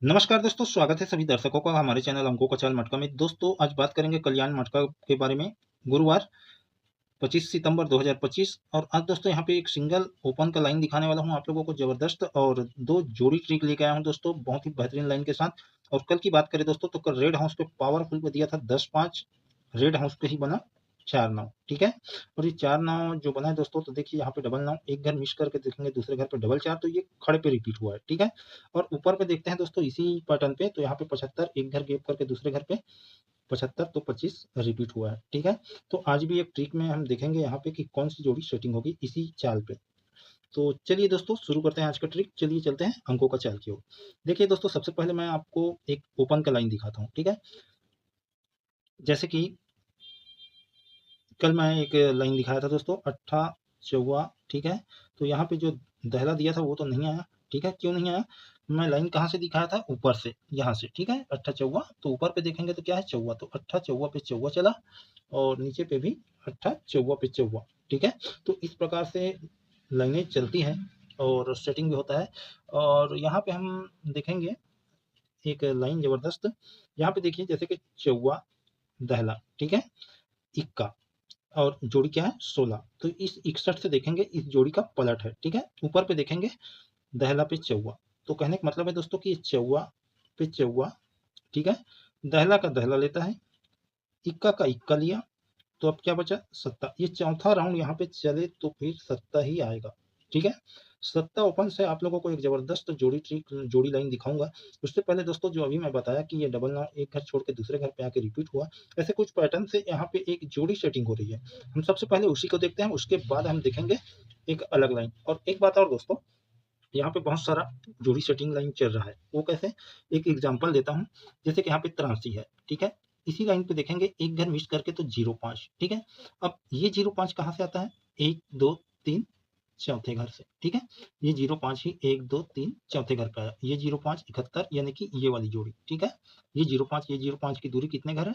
नमस्कार दोस्तों, स्वागत है सभी दर्शकों का हमारे चैनल अंकों का चाल मटका में। दोस्तों आज बात करेंगे कल्याण मटका के बारे में। गुरुवार 25 सितंबर 2025 और आज दोस्तों यहाँ पे एक सिंगल ओपन का लाइन दिखाने वाला हूँ आप लोगों को जबरदस्त, और दो जोड़ी ट्रिक लेके आया हूँ दोस्तों बहुत ही बेहतरीन लाइन के साथ। और कल की बात करें दोस्तों तो कल रेड हाउस पे पावरफुल पे दिया था 10-5, रेड हाउस पे ही बना 4-9, ठीक है। और ये 4-9 जो बना है दोस्तों, तो देखिए यहाँ पे डबल 9 एक घर मिस करके देखेंगे, दूसरे घर पे डबल 4, तो ये खड़े पे रिपीट हुआ है, ठीक है। और ऊपर पे देखते हैं दोस्तों इसी पैटर्न पे, तो यहाँ पे 75 एक घर गैप करके दूसरे घर पे 75, तो 25 रिपीट हुआ है, ठीक है। तो आज भी एक ट्रिक में हम देखेंगे यहाँ पे कि कौन सी जोड़ी सेटिंग होगी इसी चाल पे। तो चलिए दोस्तों शुरू करते हैं आज का ट्रिक। चलिए चलते हैं अंकों का चाल की ओर। देखिए दोस्तों, सबसे पहले मैं आपको एक ओपन का लाइन दिखाता हूँ, ठीक है। जैसे कि कल मैं एक लाइन दिखाया था दोस्तों, अट्ठा चौवा, ठीक है। तो यहाँ पे जो दहला दिया था वो तो नहीं आया, ठीक है। क्यों नहीं आया? मैं लाइन कहाँ से दिखाया था? ऊपर से, यहाँ से, ठीक है। अट्ठा चौवा, तो ऊपर पे देखेंगे तो क्या है? चौवा, तो अट्ठा चौवा पे चौवा चला, और नीचे पे भी अट्ठा चौवा पे चौवा, ठीक है। तो इस प्रकार से लाइनें चलती हैं और सेटिंग भी होता है। और यहाँ पे हम देखेंगे एक लाइन जबरदस्त। यहाँ पे देखिए जैसे कि चौवा दहला, ठीक है, इक्का, और जोड़ी क्या है? 16। तो इस 61 से देखेंगे इस जोड़ी का पलट है, ठीक है। ऊपर पे देखेंगे दहला पे चौवा, तो कहने का मतलब है दोस्तों कि ये चौवा पे चौवा, ठीक है। दहला का दहला लेता है, इक्का का इक्का लिया, तो अब क्या बचा? सत्ता। ये चौथा राउंड यहाँ पे चले तो फिर सत्ता ही आएगा, ठीक है। सत्ता ओपन से आप लोगों को एक जबरदस्त जोड़ी ट्रिक, जोड़ी लाइन दिखाऊंगा। उससे पहले दोस्तों जो अभी मैं बताया कि ये डबल 9 एक घर छोड़ के दूसरे घर पे आके रिपीट हुआ, ऐसे कुछ पैटर्न से यहाँ पे एक जोड़ी सेटिंग हो रही है। हम सबसे पहले उसी को देखते हैं, उसके बाद हम देखेंगे एक अलग लाइन। और एक बात और दोस्तों, यहाँ पे बहुत सारा जोड़ी सेटिंग लाइन चल रहा है। वो कैसे? एक एग्जांपल देता हूँ। जैसे कि यहाँ पे 83 है, ठीक है। इसी लाइन पे देखेंगे एक घर मिस करके तो 05, ठीक है। अब ये 05 कहाँ से आता है? 1 2 3 चौथे घर से, ठीक है। ये 05 ही 1 2 3 चौथे घर पे आया। ये 05 71, यानी कि ये वाली जोड़ी, ठीक है। ये 05, ये 05 की दूरी कितने घर है?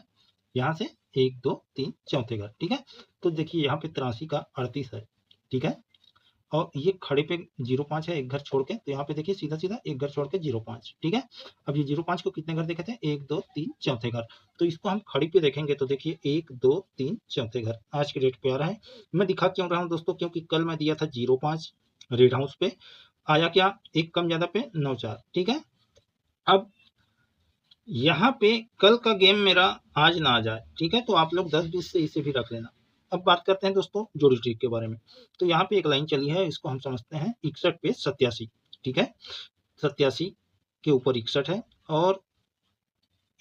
यहाँ से 1 2 3 चौथे घर, ठीक है। तो देखिए यहाँ पे 83 का 38 है, ठीक है। और ये खड़े पे 05 है एक घर छोड़ के, तो यहाँ पे देखिए सीधा सीधा एक घर छोड़ के 05, ठीक है। अब ये 05 को कितने घर देखे थे? 1 2 3 चौथे घर। तो इसको हम खड़ी पे देखेंगे तो देखिए 1 2 3 चौथे घर आज के डेट पे आ रहा है। मैं दिखा क्यों रहा हूँ दोस्तों? क्योंकि कल मैं दिया था 05 रेड हाउस पे, आया क्या? एक कम ज्यादा पे 9 4, ठीक है। अब यहाँ पे कल का गेम मेरा आज ना आ जाए, ठीक है, तो आप लोग 10-20 से इसे भी रख लेना। अब बात करते हैं दोस्तों जोड़ी ट्रिक के बारे में। तो यहाँ पे एक लाइन चली है, इसको हम समझते हैं 61 पे 87, ठीक है। 87 के ऊपर 61 है, और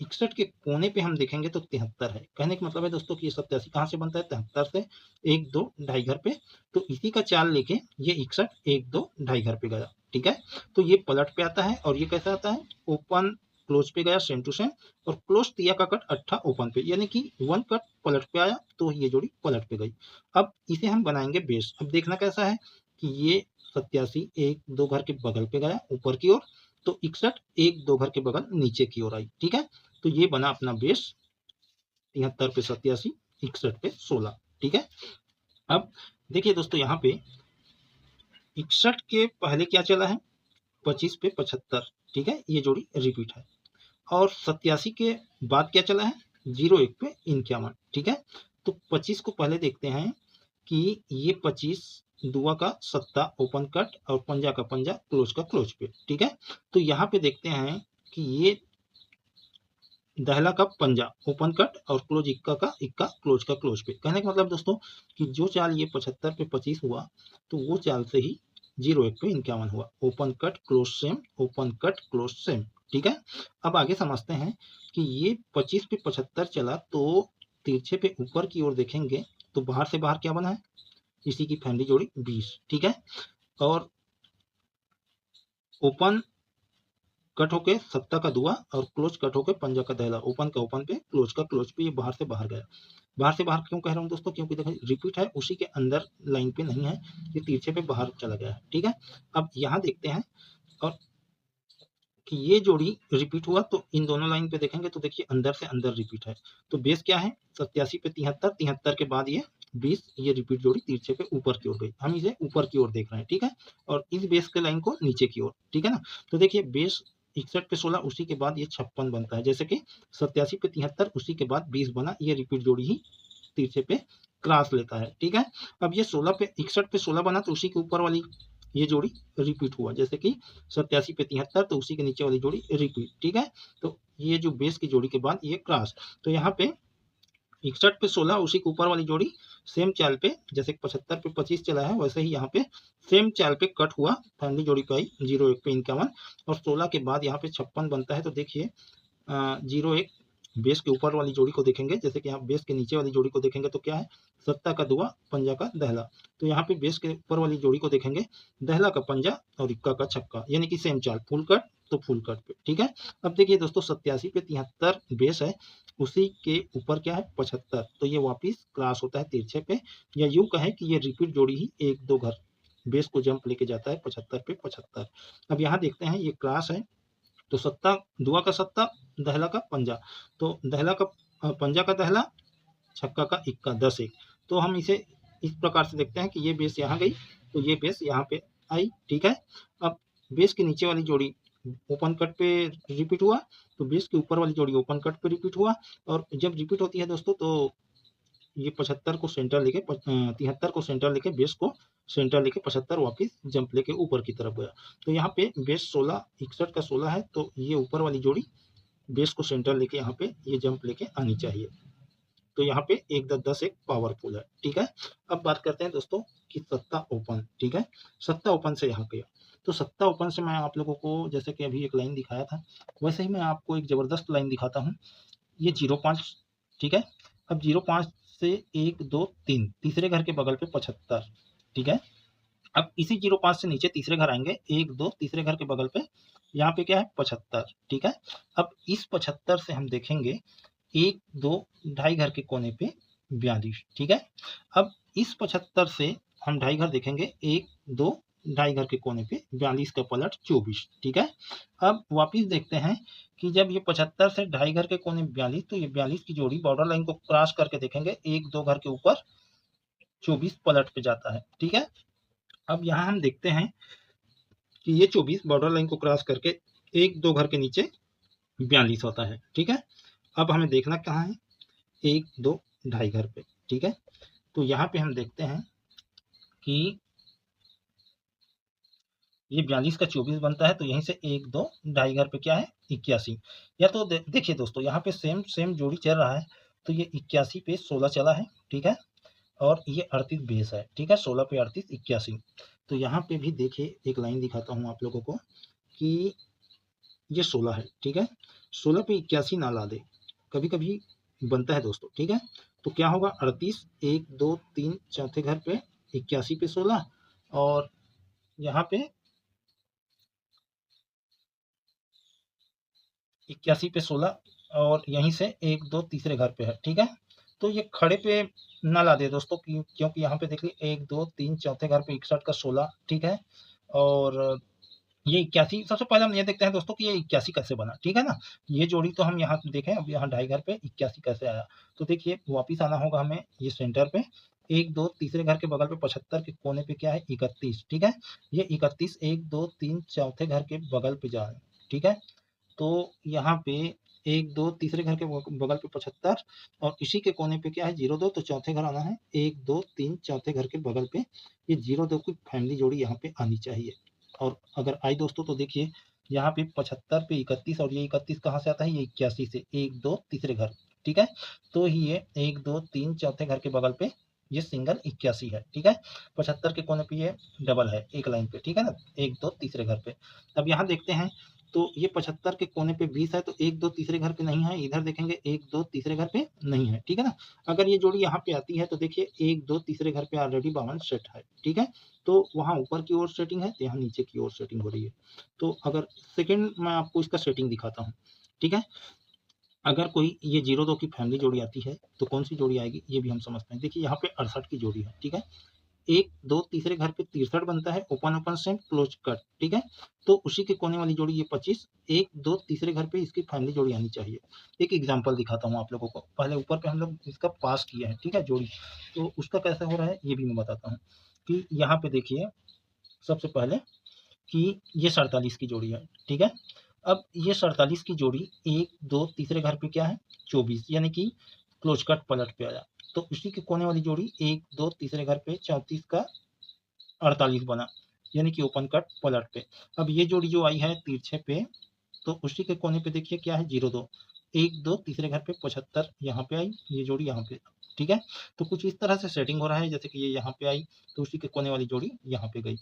61 के कोने पे हम देखेंगे तो 73 है। कहने का मतलब है दोस्तों कि ये 87 कहाँ से बनता है? 73 से, 1 2 ढाई घर पे। तो इसी का चाल लेके ये 61 1 2 ढाई घर पे गया, ठीक है। तो ये पलट पे आता है, और ये कैसे आता है? ओपन क्लोज पे गया, सेम टू सेम। और क्लोज दिया का कट अट्ठा ओपन पे, यानी कि वन कट पलट पे आया, तो ये जोड़ी पलट पे गई। अब इसे हम बनाएंगे बेस। अब देखना कैसा है कि ये 87 1 2 घर के बगल पे गया ऊपर की ओर, तो 61 1 2 घर के बगल नीचे की ओर आई, ठीक है। तो ये बना अपना बेस, 73 पे 87, 61 पे 16, ठीक है। अब देखिए दोस्तों यहाँ पे 61 के पहले क्या चला है? 25 पे 75, ठीक है, ये जोड़ी रिपीट है। और 87 के बाद क्या चला है? 01 पे 51, ठीक है। तो 25 को पहले देखते हैं कि ये 25 दुआ का सत्ता ओपन कट, और पंजा का पंजा क्लोज का क्लोज पे, ठीक है। तो यहाँ पे देखते हैं कि ये दहला का पंजा ओपन कट, और क्लोज इक्का का इक्का क्लोज का क्लोज पे। कहने का मतलब दोस्तों कि जो चाल ये 75 पे 25 हुआ, तो वो चाल से ही 01 पे 51 हुआ। Open cut close same, open cut close same, ठीक है। अब आगे समझते हैं कि ये 25 पे 75 चला, तो तिरछे पे ऊपर की ओर देखेंगे तो बाहर से बाहर क्या बना है? इसी की फैमिली जोड़ी 20, ठीक है। और ओपन कट होके सत्ता का दुआ, और क्लोज कट होके पंजा का दहला, ओपन का ओपन पे, क्लोज का क्लोज पे, ये बाहर से बाहर गया। बाहर से बाहर क्यों कह रहा हूँ दोस्तों? क्योंकि देखो रिपीट है, उसी के अंदर लाइन पे नहीं है, ये तिरछे पे बाहर चला गया है, ठीक है। अब यहाँ देखते हैं और कि ये जोड़ी रिपीट हुआ, तो इन दोनों लाइन पे देखेंगे तो देखिए अंदर से अंदर रिपीट है। तो बेस क्या है? 87 पे 73, 73 के बाद ये 20, ये रिपीट जोड़ी तिरछे पे ऊपर की ओर गई। हम इसे ऊपर की ओर देख रहे हैं, ठीक है। और इस बेस के लाइन को नीचे की ओर, ठीक है ना। तो देखिए बेस 61 पे 16 उसी के बाद ये 56 बनता है, जैसे कि 87 पे 73 उसी के बाद 20 बना, ये रिपीट जोड़ी ही तिरछे पे क्रॉस लेता है। ठीक है, अब ये 16 पे 61 पे 16 बना तो उसी के ऊपर वाली ये जोड़ी रिपीट हुआ, जैसे कि 87 पे 73 तो उसी के नीचे वाली जोड़ी रिपीट। ठीक है, तो ये जो बेस की जोड़ी के बाद ये क्रॉस, तो यहाँ पे 61 पे 16 उसी के ऊपर वाली जोड़ी सेम चाल पे, जैसे 75 पे 25 चला है वैसे ही यहाँ पे सेम चाल पे कट हुआ, फैमिली जोड़ी पे आई 01 पे 51 और 16 के बाद यहाँ पे 56 बनता है। तो देखिए 01 बेस के ऊपर वाली जोड़ी को देखेंगे, जैसे कि यहाँ बेस के नीचे वाली जोड़ी को देखेंगे तो क्या है, सत्ता का दुआ पंजा का दहला। तो यहाँ पे बेस के ऊपर वाली जोड़ी को देखेंगे, दहला का पंजा और इक्का का छक्का, यानी कि सेम चाल, फुल कट तो फुल कट पे। ठीक है, अब देखिए दोस्तों 87 पे 73 बेस है, उसी के ऊपर क्या है 75, तो ये वापिस क्रॉस होता है तिरछे पे, या यूं कहे कि ये रिपीट जोड़ी ही एक दो घर बेस को जंप लेके जाता है 75 पे 75। अब यहाँ देखते हैं ये क्रॉस है, तो सत्ता दुआ का सत्ता, दहला का पंजा, तो दहला का पंजा का दहला, छक्का का इक्का, 10-1। तो हम इसे इस प्रकार से देखते हैं कि ये बेस यहाँ गई तो ये बेस यहाँ पे आई। ठीक है, अब बेस के नीचे वाली जोड़ी ओपन कट पे रिपीट हुआ, तो बेस के ऊपर वाली जोड़ी ओपन कट पे रिपीट हुआ, और जब रिपीट होती है दोस्तों तो ये 75 को सेंटर लेके 73 को सेंटर लेके बेस को सेंटर लेके 75 वापिस जंप लेके ऊपर की तरफ गया। तो यहाँ पे बेस 16 61 का 16 है, तो ये ऊपर वाली जोड़ी बेस को सेंटर लेके यहाँ पे ये जंप लेके आनी चाहिए। तो यहाँ पे 1-10 एक पावरफुल है। ठीक है, अब बात करते हैं दोस्तों कि सत्ता ओपन। ठीक है, सत्ता ओपन से यहाँ गया, तो सत्ता ओपन से मैं आप लोगों को जैसे कि अभी एक लाइन दिखाया था वैसे ही मैं आपको एक जबरदस्त लाइन दिखाता हूँ। ये 05, ठीक है, अब 05 से 1 2 3 तीसरे घर के बगल पे 75। ठीक है, अब इसी 05 से नीचे तीसरे घर आएंगे 1 2 तीसरे घर के बगल पे, यहाँ पे क्या है 75। ठीक है, अब इस 75 से हम देखेंगे 1 2 ढाई घर के कोने पे 42। ठीक है, अब इस 75 से हम ढाई घर देखेंगे 1 2 ढाई घर के कोने पे 42 का पलट 24। ठीक है, अब वापिस देखते हैं कि जब ये 75 से ढाई घर के कोने 42, तो ये 42 की जोड़ी बॉर्डर लाइन को क्रॉस करके देखेंगे 1 2 घर के ऊपर 24 पलट पे जाता है। ठीक है, अब यहाँ हम देखते हैं कि ये 24 बॉर्डर लाइन को क्रॉस करके 1 2 घर के नीचे 42 होता है। ठीक है, अब हमें देखना कहाँ है, 1 2 ढाई घर पे। ठीक है, तो यहाँ पे हम देखते हैं कि ये 42 का 24 बनता है, तो यहीं से 1 2 ढाई घर पे क्या है 81। या तो देखिए दोस्तों यहाँ पे सेम सेम जोड़ी चल रहा है, तो ये 81 पे 16 चला है। ठीक है, और ये 38 बेस है। ठीक है, 16 पे 38 81। तो यहाँ पे भी देखिए एक लाइन दिखाता हूँ आप लोगों को कि ये 16 है। ठीक है, 16 पे 81 ना ला दे, कभी कभी बनता है दोस्तों। ठीक है, तो क्या होगा 38 1 2 3 चौथे घर पे 81 पे 16, और यहाँ पे 81 पे 16, और यहीं से 1 2 तीसरे घर पे है। ठीक है, तो ये खड़े पे ना ला दे दोस्तों, क्योंकि यहाँ पे देखिए 1 2 3 चौथे घर पे 61 का 16। ठीक है, और ये 81, सबसे पहले हम ये देखते हैं दोस्तों कि ये 81 कैसे बना। ठीक है ना, ये जोड़ी तो हम यहाँ देखें, अब यहाँ ढाई घर पे 81 कैसे आया। तो देखिए वापिस आना होगा हमें ये सेंटर पे, 1 2 तीसरे घर के बगल पे 75 के कोने पे क्या है 31। ठीक है, ये 31 1 2 3 चौथे घर के बगल पे जा रहे हैं। ठीक है, तो यहाँ पे 1 2 तीसरे घर के बगल पे 75, और इसी के कोने पे क्या है 02, तो चौथे घर आना है 1 2 3 चौथे घर के बगल पे ये 02 की फैमिली जोड़ी यहाँ पे आनी चाहिए। और अगर आई दोस्तों तो देखिए यहाँ पे 75 पे 31, और ये 31 कहाँ से आता है, ये 81 से 1 2 तीसरे घर। ठीक है, तो ही ये 1 2 3 चौथे घर के बगल पे ये सिंगल 81 है। ठीक है, 75 के कोने पे ये डबल है एक लाइन पे। ठीक है ना, 1 2 तीसरे घर पे। अब यहाँ देखते हैं तो ये 75 के कोने पे 20 है, तो 1 2 तीसरे घर पे नहीं है, इधर देखेंगे 1 2 तीसरे घर पे नहीं है। ठीक है ना, अगर ये जोड़ी यहाँ पे आती है तो देखिए 1 2 तीसरे घर पे ऑलरेडी 52 सेट है। ठीक है, तो वहाँ ऊपर की ओर सेटिंग है, तो यहाँ नीचे की ओर सेटिंग हो रही है। तो अगर सेकंड मैं आपको इसका सेटिंग दिखाता हूँ। ठीक है, अगर कोई ये 02 की फैमिली जोड़ी आती है तो कौन सी जोड़ी आएगी ये भी हम समझते हैं। देखिए यहाँ पे 68 की जोड़ी है। ठीक है, 1 2 तीसरे घर पे 63 बनता है, open open same close cut. ठीक है, तो उसी के कोने वाली जोड़ी ये 25, 1 2 तीसरे घर पे इसकी फैमिली जोड़ी आनी चाहिए। एक एग्जांपल दिखाता हूँ आप लोगों को, पहले ऊपर पे हम लोग इसका पास किया है। ठीक है, जोड़ी, तो उसका कैसे हो रहा है ये भी मैं बताता हूँ कि यहाँ पे देखिए सबसे पहले कि ये 47 की जोड़ी है। ठीक है, अब ये 47 की जोड़ी 1 2 तीसरे घर पे क्या है 24, यानी कि क्लोज कट पलट पे आया। तो उसी के कोने वाली जोड़ी 1 2 तीसरे घर पे 34 का 48 बना, यानी कि ओपन कट पलट पे। अब ये जोड़ी जो आई है तिरछे पे, तो उसी के कोने पे देखिए क्या है 02, 1 2 तीसरे घर पे 75 यहाँ पे आई, ये जोड़ी यहाँ पे, ठीक है। तो कुछ इस तरह से सेटिंग हो रहा है, जैसे कि ये यहाँ पे आई तो उसी के कोने वाली जोड़ी यहाँ पे गई,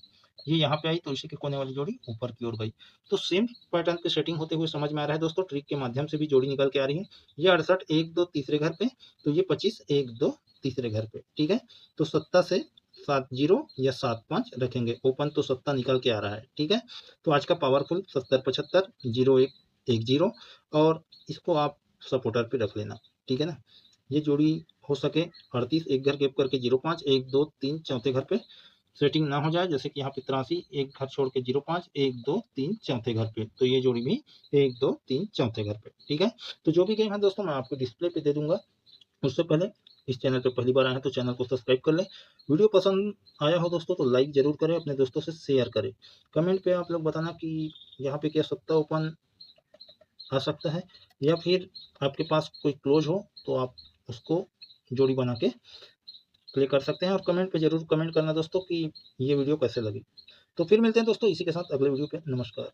ये यहाँ पे आई तो उसी के कोने वाली जोड़ी ऊपर की ओर गई। तो सेम पैटर्न पे सेटिंग होते हुए समझ में आ रहा है दोस्तों, ट्रिक के माध्यम से भी जोड़ी निकल के आ रही है। ये 68 1 2 तीसरे घर पे, तो ये 25 1 2 तीसरे घर पे, ठीक है। तो 7 से 70 या 75 रखेंगे, ओपन तो 7 निकल के आ रहा है, ठीक है। तो आज का पावरफुल 70 75 01 10, और इसको आप सपोर्टर पे रख लेना, ठीक है ना। ये जोड़ी हो सके 38 एक घर गैप करके 05 1 2 3 चौथे घर पे सेटिंग ना हो जाए, जैसे कि यहाँ पे 83 एक घर छोड़ के 05 1 2 3 चौथे घर पे, तो ये जोड़ी भी 1 2 3 चौथे घर पे, ठीक है। तो जो भी गेम है दोस्तों मैं आपको डिस्प्ले पे दे दूंगा। उससे पहले इस चैनल पे पहली बार आए हैं तो चैनल को सब्सक्राइब कर लें। वीडियो पसंद आया हो दोस्तों तो लाइक जरूर करें, अपने दोस्तों से शेयर करें। कमेंट पे आप लोग बताना कि यहाँ पे क्या सत्ता ओपन आ सकता है, या फिर आपके पास कोई क्लोज हो तो आप उसको जोड़ी बना के प्ले कर सकते हैं। और कमेंट पे जरूर कमेंट करना दोस्तों कि ये वीडियो कैसे लगी। तो फिर मिलते हैं दोस्तों इसी के साथ अगले वीडियो पे। नमस्कार।